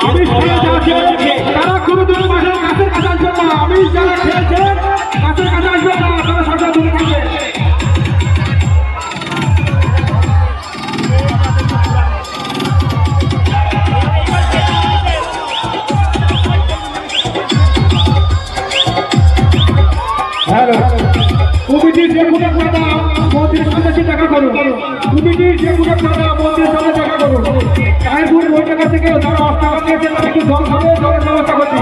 আমি তারা কোনো দূরে বাসার কাছের কাছে আসবেন না। আমি যারা খেয়েছেন কাছের কাছে আসবেন না, তারা সরকার দূরে থাকবে। কমিটির যে কোনো কথা মন্ত্রীর সাথে দেখা করুন। কমিটির যে কোনো কথা মন্ত্রীর সাথে দেখা করুন। তাইপুর বৈঠকা থেকে যারা অস্ত্র নিয়েছে তারা একটু জল খাবে, জলের ব্যবস্থা করছে।